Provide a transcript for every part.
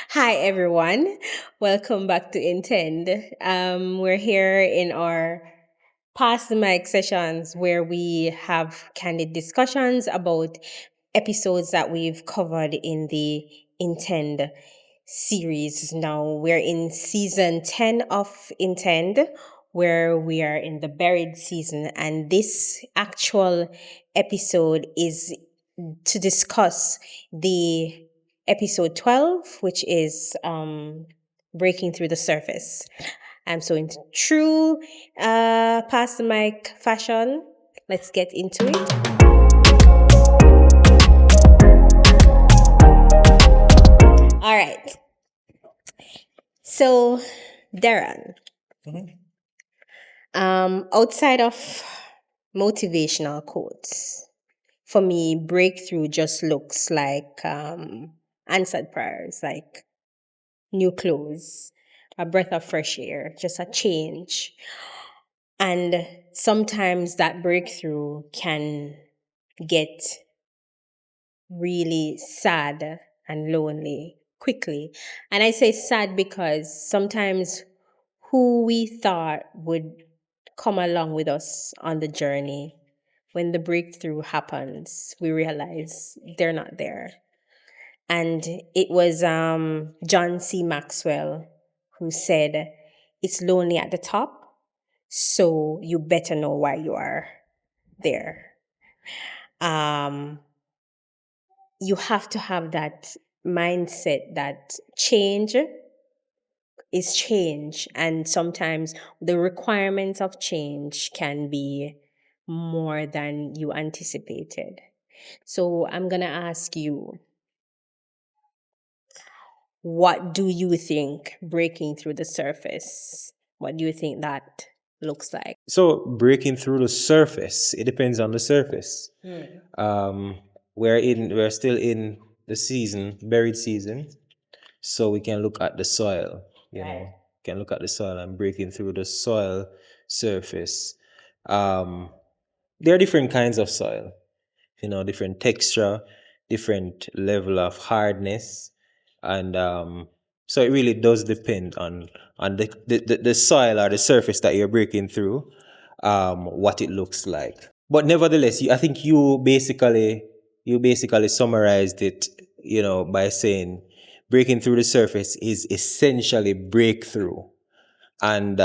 Hi, everyone. Welcome back to Intend. We're here in our past the mic sessions where we have candid discussions about episodes that we've covered in the Intend series. Now we're in season 10 of Intend, where we are in the buried season, and this actual episode is to discuss the episode 12, which is breaking through the surface. So in true pass the mic fashion, let's get into it. All right. So, Darren, outside of motivational quotes, for me, breakthrough just looks like answered prayers, like new clothes, a breath of fresh air, just a change. And sometimes that breakthrough can get really sad and lonely quickly. And I say sad because sometimes who we thought would come along with us on the journey, when the breakthrough happens, we realize they're not there. And it was John C. Maxwell who said, "It's lonely at the top, so you better know why you are there." Um, you have to have that mindset that change is change, and sometimes the requirements of change can be more than you anticipated. So I'm going to ask you, what do you think breaking through the surface? What do you think that looks like? So breaking through the surface, it depends on the surface. We're still in the season, buried season, so we can look at the soil. Can look at the soil and breaking through the soil surface. There are different kinds of soil. Different texture, different level of hardness, and so it really does depend on the soil or the surface that you're breaking through, what it looks like. But nevertheless, I think you basically summarized it, by saying breaking through the surface is essentially breakthrough, and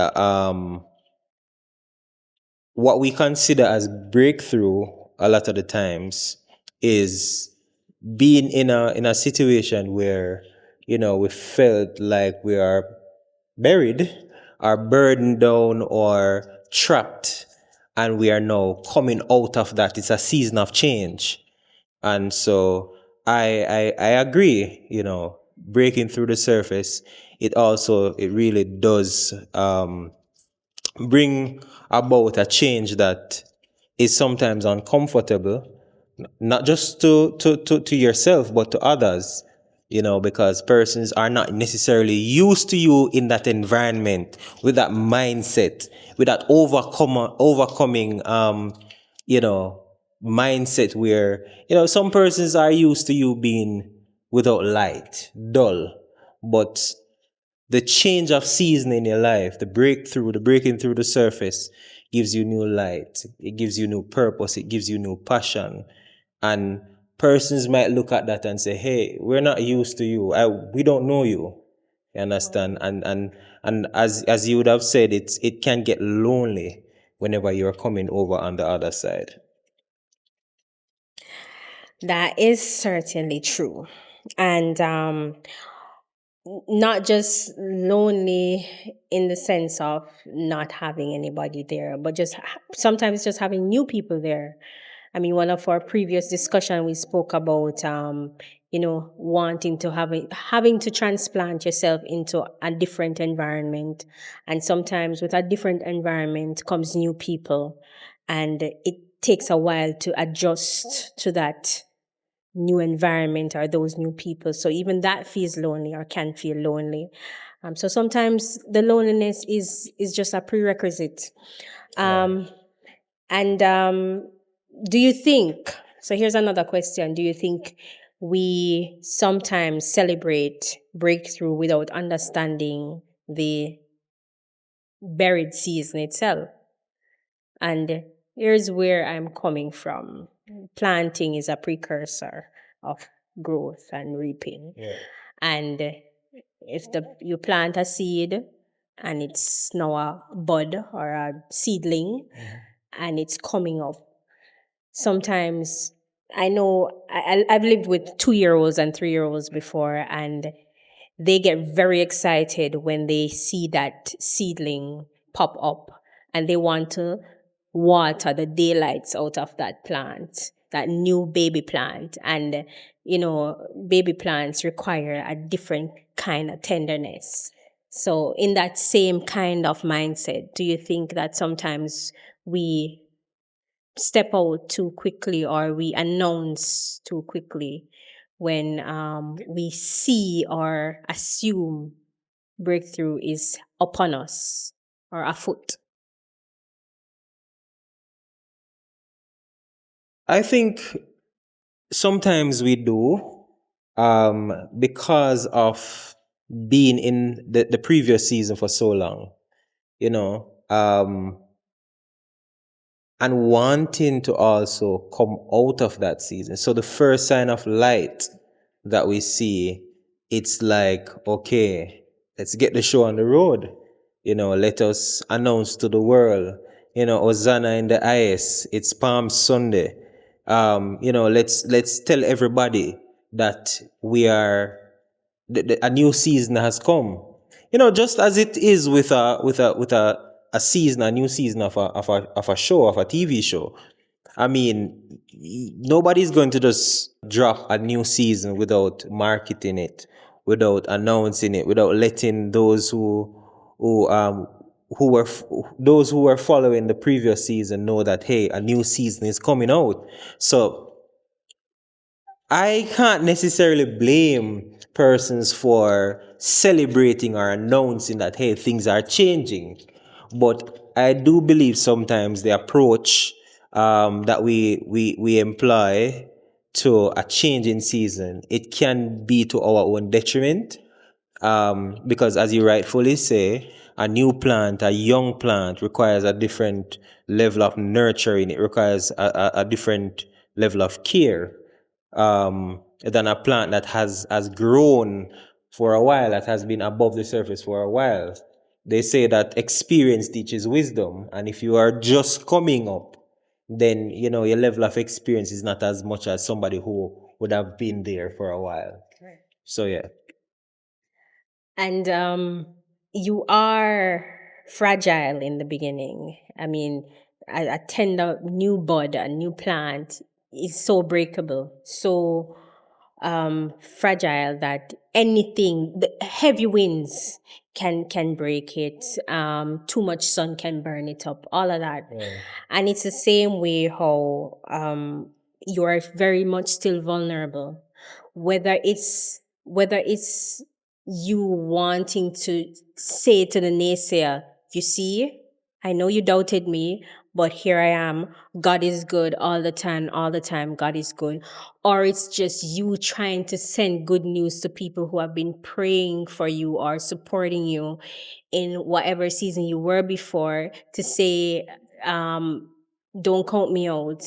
what we consider as breakthrough a lot of the times is being in a situation where we felt like we are buried or burdened down or trapped, and we are now coming out of that. It's a season of change. And so I agree, breaking through the surface, it really does bring about a change that is sometimes uncomfortable, not just to yourself, but to others, because persons are not necessarily used to you in that environment, with that mindset, with that overcoming mindset, where some persons are used to you being without light, dull. But the change of season in your life, the breaking through the surface, gives you new light. It gives you new purpose. It gives you new passion. And persons might look at that and say, "Hey, we're not used to you. We don't know you." You understand? And as you would have said, it can get lonely whenever you're coming over on the other side. That is certainly true. And not just lonely in the sense of not having anybody there, but just sometimes just having new people there. I mean, one of our previous discussion, we spoke about, wanting to having to transplant yourself into a different environment. And sometimes with a different environment comes new people, and it takes a while to adjust to that new environment or those new people. So even that feels lonely or can feel lonely. So sometimes the loneliness is just a prerequisite. Um, and do you think? So here's another question: do you think we sometimes celebrate breakthrough without understanding the buried season itself. And here's where I'm coming from. Planting is a precursor of growth and reaping. Yeah. And if you plant a seed and it's now a bud or a seedling and it's coming up, sometimes I know I've lived with 2 year olds and 3 year olds before, and they get very excited when they see that seedling pop up and they want to water the daylights out of that plant, that new baby plant. And, baby plants require a different kind of tenderness. So, in that same kind of mindset, do you think that sometimes we step out too quickly or we announce too quickly when we see or assume breakthrough is upon us or afoot? I think sometimes we do, because of being in the previous season for so long, you know, and wanting to also come out of that season. So the first sign of light that we see, it's like, okay, let's get the show on the road. Let us announce to the world, Hosanna in the highest. It's Palm Sunday. Let's tell everybody that we are a new season has come. Just as it is with a season, a new season of a show, of a TV show. I mean, nobody's going to just drop a new season without marketing it, without announcing it, without letting who um those who were following the previous season know that, hey, a new season is coming out. So I can't necessarily blame persons for celebrating or announcing that, hey, things are changing. But I do believe sometimes the approach that we employ to a change in season, it can be to our own detriment. Because as you rightfully say, a new plant, a young plant requires a different level of nurturing. It requires a different level of care than a plant that has grown for a while, that has been above the surface for a while. They say that experience teaches wisdom, and if you are just coming up, then your level of experience is not as much as somebody who would have been there for a while. Right. So yeah. And you are fragile in the beginning. I mean, a tender new bud, a new plant is so breakable, so fragile that the heavy winds can break it. Too much sun can burn it up. All of that. Yeah. And it's the same way how you are very much still vulnerable, whether it's you wanting to say to the naysayer, you see, I know you doubted me, but here I am. God is good all the time, all the time. God is good. Or it's just you trying to send good news to people who have been praying for you or supporting you in whatever season you were before, to say, don't count me out,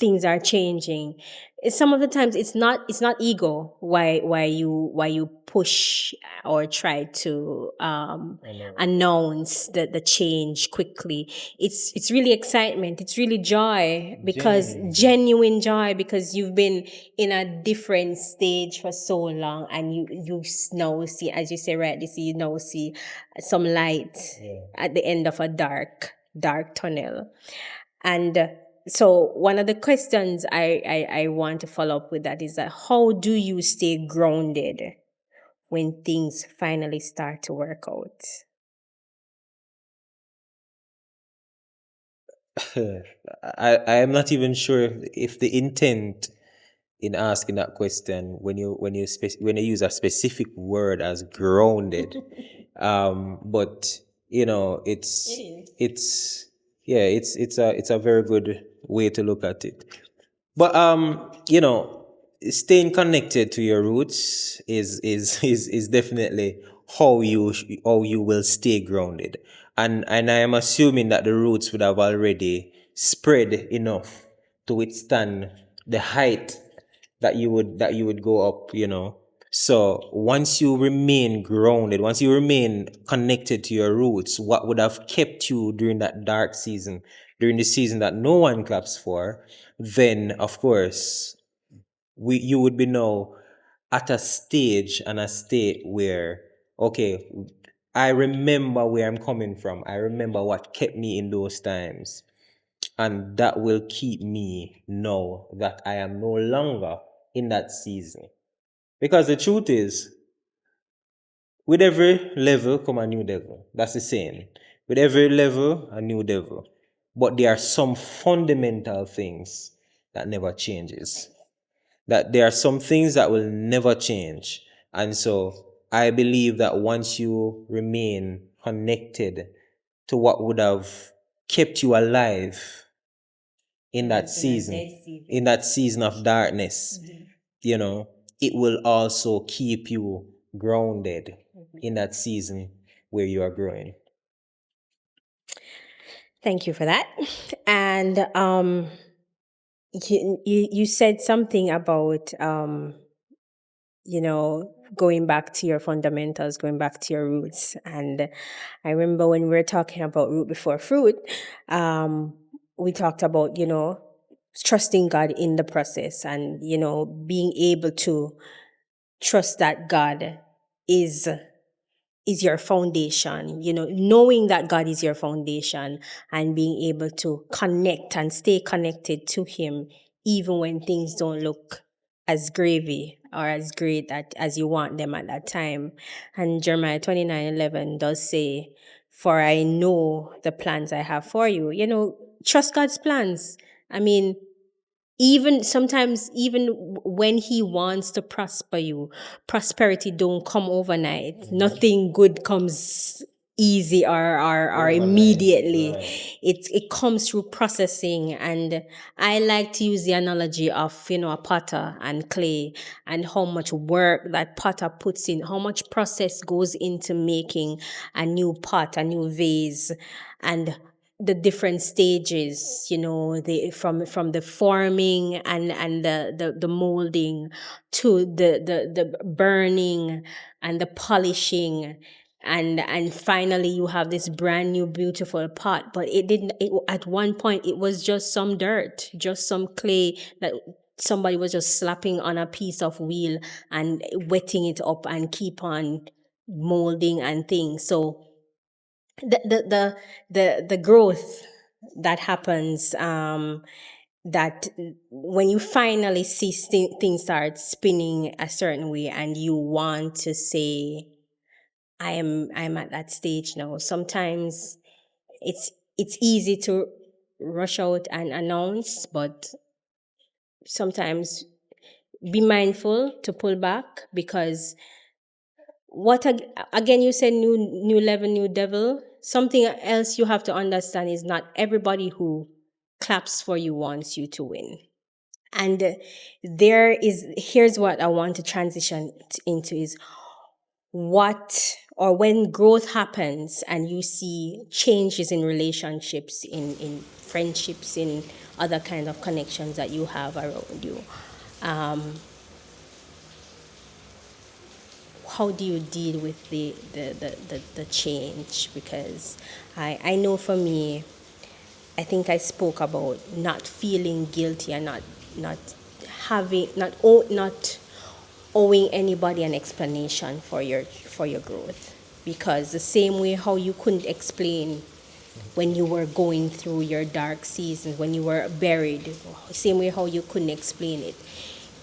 things are changing. Some of the times it's not ego why you push or try to announce the change quickly. It's really excitement, it's really joy, because genuine joy, because you've been in a different stage for so long, and you now see, as you say, right, you now see some light at the end of a dark tunnel. And so one of the questions I want to follow up with that is that, how do you stay grounded when things finally start to work out? I am not even sure if the intent in asking that question, when you use a specific word as grounded, but it's It is. it's yeah, it's a very good way to look at it. But staying connected to your roots is definitely how you will stay grounded, and I am assuming that the roots would have already spread enough to withstand the height that you would go up, so once you remain grounded, once you remain connected to your roots, what would have kept you during that dark season, during the season that no one claps for, then of course you would be now at a stage and a state where, okay, I remember where I'm coming from. I remember what kept me in those times. And that will keep me know that I am no longer in that season. Because the truth is, with every level come a new devil. That's the saying. With every level, a new devil. But there are some fundamental things that never changes. That there are some things that will never change. And so I believe that once you remain connected to what would have kept you alive in that season, in that season of darkness, it will also keep you grounded in that season where you are growing. Thank you for that. And you said something about going back to your fundamentals, going back to your roots. And I remember when we were talking about root before fruit, we talked about, trusting God in the process and, being able to trust that God is your foundation, knowing that God is your foundation and being able to connect and stay connected to Him, even when things don't look as gravy or as great as you want them at that time. And Jeremiah 29:11 does say, "For I know the plans I have for you." Trust God's plans. I mean, even sometimes, even when He wants to prosper you, prosperity don't come overnight. Nothing good comes easy or immediately. It comes through processing. And I like to use the analogy of a potter and clay, and how much work that potter puts in, how much process goes into making a new pot, a new vase, and the different stages, from the forming and the molding to the burning and the polishing, and finally you have this brand new beautiful pot. But at one point it was just some dirt, just some clay that somebody was just slapping on a piece of wheel and wetting it up and keep on molding and things. So the growth that happens, that when you finally see things start spinning a certain way and you want to say, I'm at that stage now. Sometimes it's easy to rush out and announce, but sometimes be mindful to pull back, because again, you said new level, new devil. Something else you have to understand is not everybody who claps for you wants you to win. And here's what I want to transition into is when growth happens and you see changes in relationships, in friendships, in other kind of connections that you have around you. How do you deal with the change? Because I know for me, I think I spoke about not feeling guilty and not having not owing anybody an explanation for your growth, because the same way how you couldn't explain when you were going through your dark seasons, when you were buried, same way how you couldn't explain it.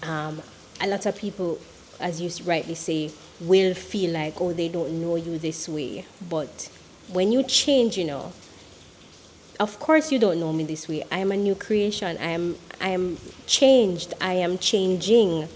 A lot of people, as you rightly say, will feel like, oh, they don't know you this way. But when you change, of course you don't know me this way. I am a new creation. I am changed. I am changing.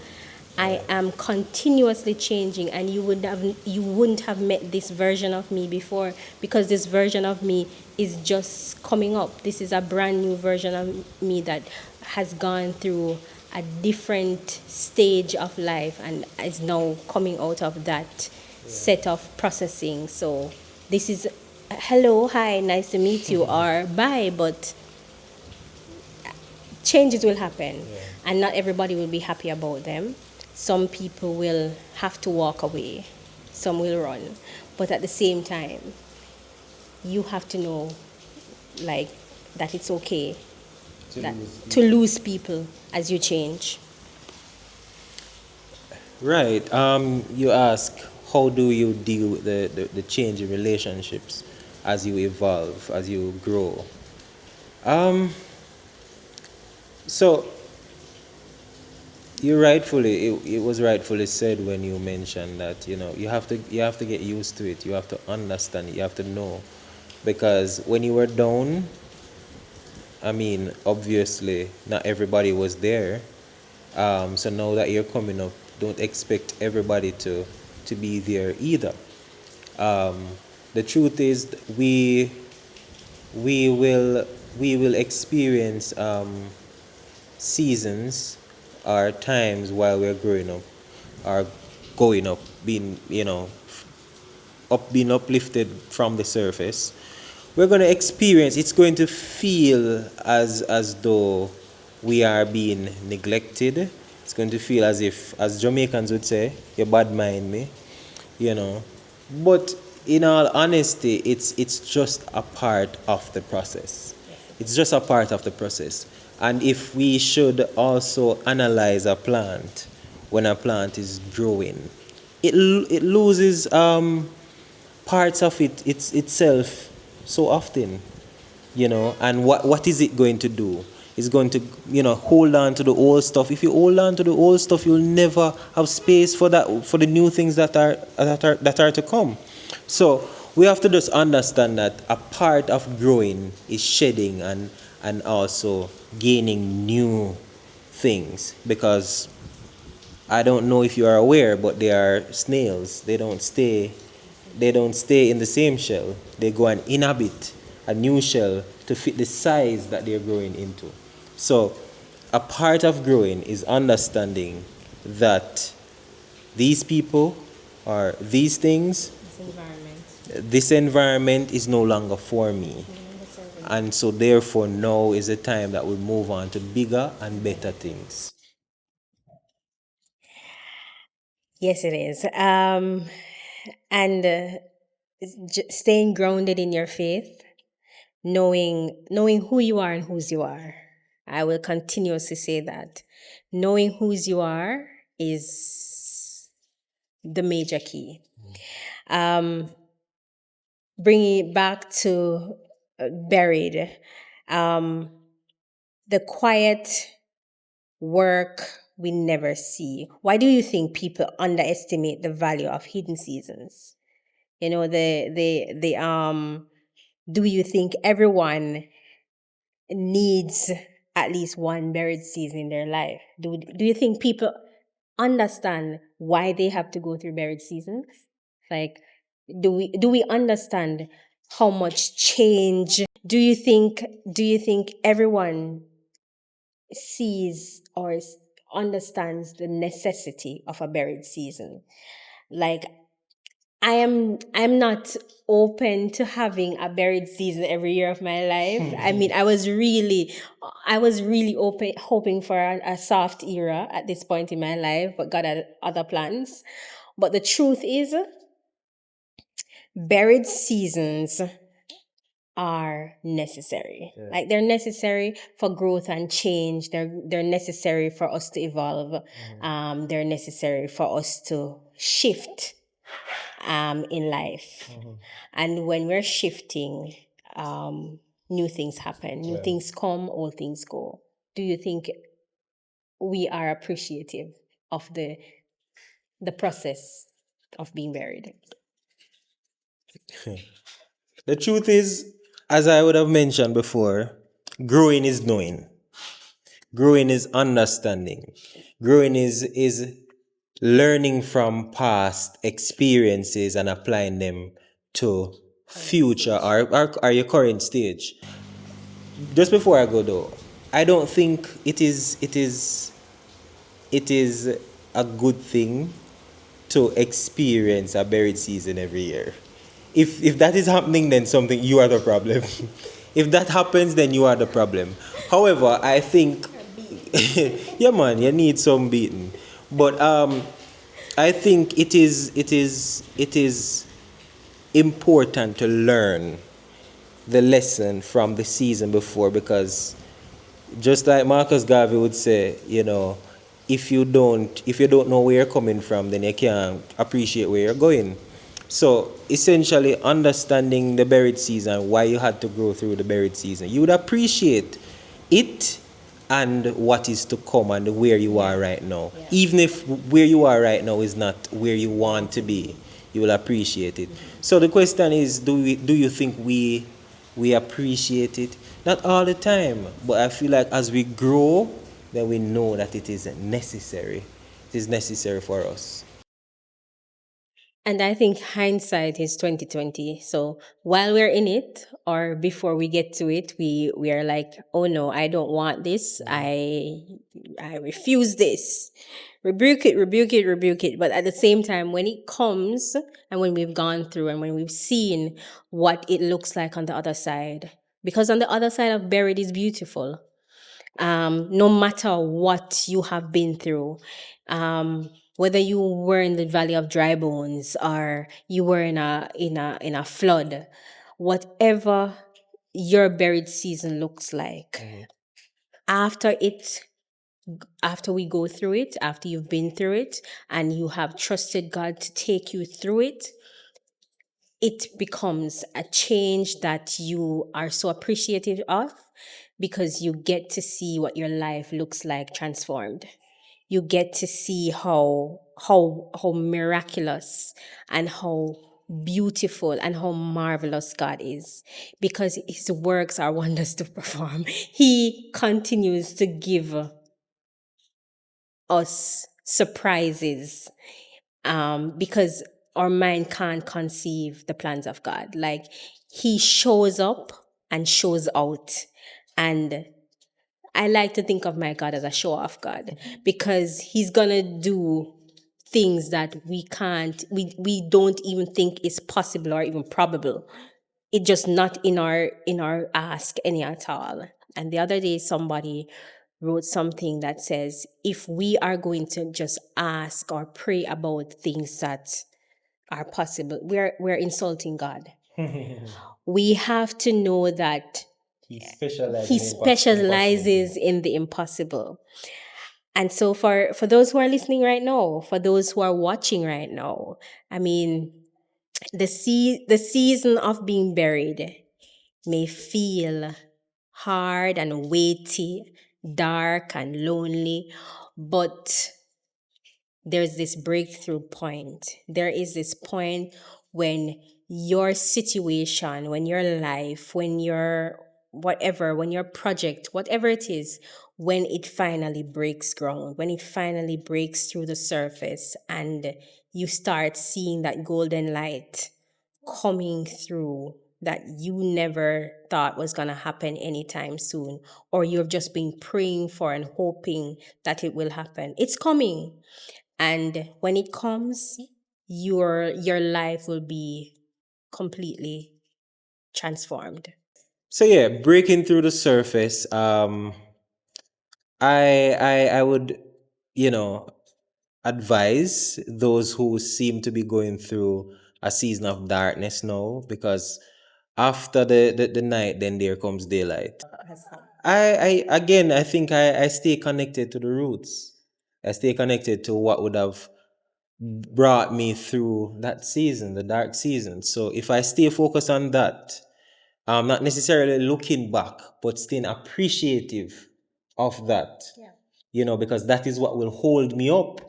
I am continuously changing, and you wouldn't have met this version of me before, because this version of me is just coming up. This is a brand new version of me that has gone through a different stage of life and is now coming out of that set of processing. So this is hello, hi, nice to meet you, or bye, but changes will happen, and not everybody will be happy about them. Some people will have to walk away, some will run, but at the same time, you have to know, like, that it's okay that to lose people as you change. Right. You ask, how do you deal with the change in relationships as you evolve, as you grow? Um, so it was rightfully said when you mentioned that, you have to get used to it. You have to understand it. You have to know, because when you were down, I mean, obviously not everybody was there. So now that you're coming up, don't expect everybody to be there either. Um, the truth is, we will we will experience seasons or times while we're growing up, or going up, being uplifted from the surface. We're going to experience, it's going to feel as though we are being neglected. It's going to feel as if, as Jamaicans would say, you bad mind me, you know. But in all honesty, it's just a part of the process. It's just a part of the process. And if we should also analyze a plant, when a plant is growing, it loses parts of itself so often, and what is it going to do? It's going to, hold on to the old stuff. If you hold on to the old stuff, you'll never have space for the new things that are to come. So we have to just understand that a part of growing is shedding and also gaining new things, because I don't know if you are aware, but they are snails. They don't stay in the same shell. They go and inhabit a new shell to fit the size that they're growing into. So a part of growing is understanding that these people or these things, This environment. this environment is no longer for me. And so therefore now is the time that we move on to bigger and better things. Yes, it is. And staying grounded in your faith, knowing who you are and whose you are. I will continuously say that. Knowing whose you are is the major key. Um, Bringing it back to buried, um, the quiet work we never see. Why do you think people underestimate the value of hidden seasons? You know, do you think everyone needs at least one buried season in their life? Do you think people understand why they have to go through buried seasons? Like, do we understand how much change? Do you think everyone sees or understands the necessity of a buried season? Like, I'm not open to having a buried season every year of my life. I mean, I was really open, hoping for a soft era at this point in my life, but God had other plans. But the truth is, buried seasons are necessary. Yeah. Like, they're necessary for growth and change. They're necessary for us to evolve. They're necessary for us to shift in life. And when we're shifting, new things happen, new things come, old things go. Do you think we are appreciative of the process of being buried? The truth is, as I would have mentioned before, growing is knowing. Growing is understanding. Growing is learning from past experiences and applying them to future or your current stage. Just before I go though, I don't think it is it is a good thing to experience a buried season every year. If that is happening, then something you are the problem. If that happens, then you are the problem. However, I think, yeah, man, you need some beating. But I think it is important to learn the lesson from the season before, because just like Marcus Garvey would say, if you don't know where you're coming from, then you can't appreciate where you're going. So essentially, understanding the buried season, why you had to go through the buried season, you would appreciate it and what is to come and where you are right now. Yeah. Even if where you are right now is not where you want to be, you will appreciate it. So the question is, do you think we appreciate it? Not all the time, but I feel like as we grow, then we know that it is necessary. It is necessary for us. And I think hindsight is 2020. So while we're in it, or before we get to it, we are like, oh no, I don't want this. I refuse this. Rebuke it, rebuke it, rebuke it. But at the same time, when it comes and when we've gone through and when we've seen what it looks like on the other side, because on the other side of buried is beautiful. No matter what you have been through, whether you were in the valley of dry bones or you were in a flood, whatever your buried season looks like, after it, after we go through it, after you've been through it, and you have trusted God to take you through it, it becomes a change that you are so appreciative of, because you get to see what your life looks like transformed. You get to see how miraculous and how beautiful and how marvelous God is, because his works are wonders to perform. He continues to give us surprises, because our mind can't conceive the plans of God. Like, he shows up and shows out. And I like to think of my God as a show off God, because he's gonna do things that we don't even think is possible or even probable. It just not in our ask any at all. And the other day somebody wrote something that says, if we are going to just ask or pray about things that are possible, we're insulting God. We have to know that He specializes he specializes in the impossible. And so for those who are listening right now, for those who are watching right now, I mean, the season of being buried may feel hard and weighty, dark and lonely, but there's this breakthrough point. There is this point when your situation, when your life, when your whatever, when your project, whatever it is, when it finally breaks ground, when it finally breaks through the surface and you start seeing that golden light coming through that you never thought was going to happen anytime soon, or you've just been praying for and hoping that it will happen. It's coming. And when it comes, your life will be completely transformed. So yeah, breaking through the surface. I would, you know, advise those who seem to be going through a season of darkness now, because after the night, then there comes daylight. I think I stay connected to the roots. I stay connected to what would have brought me through that season, the dark season. So if I stay focused on that, I'm not necessarily looking back, but staying appreciative of that. Because that is what will hold me up.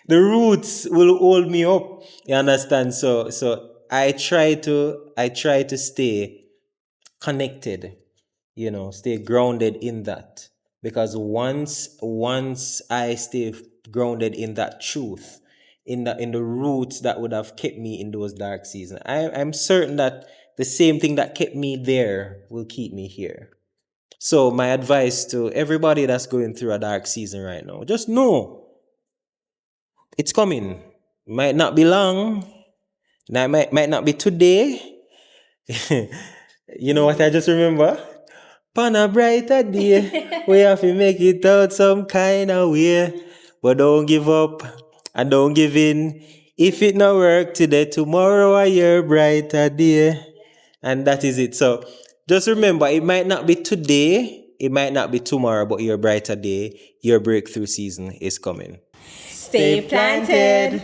The roots will hold me up. You understand? So I try to stay connected, stay grounded in that. Because once I stay grounded in that truth, in the roots that would have kept me in those dark seasons, I'm certain that the same thing that kept me there will keep me here. So my advice to everybody that's going through a dark season right now, just know it's coming. Might not be long. Might not be today. You know what I just remember? On a brighter day, we have to make it out some kind of way. But don't give up and don't give in. If it not work today, tomorrow a year brighter day. And that is it. So just remember, it might not be today, it might not be tomorrow, but your brighter day, your breakthrough season is coming. Stay planted.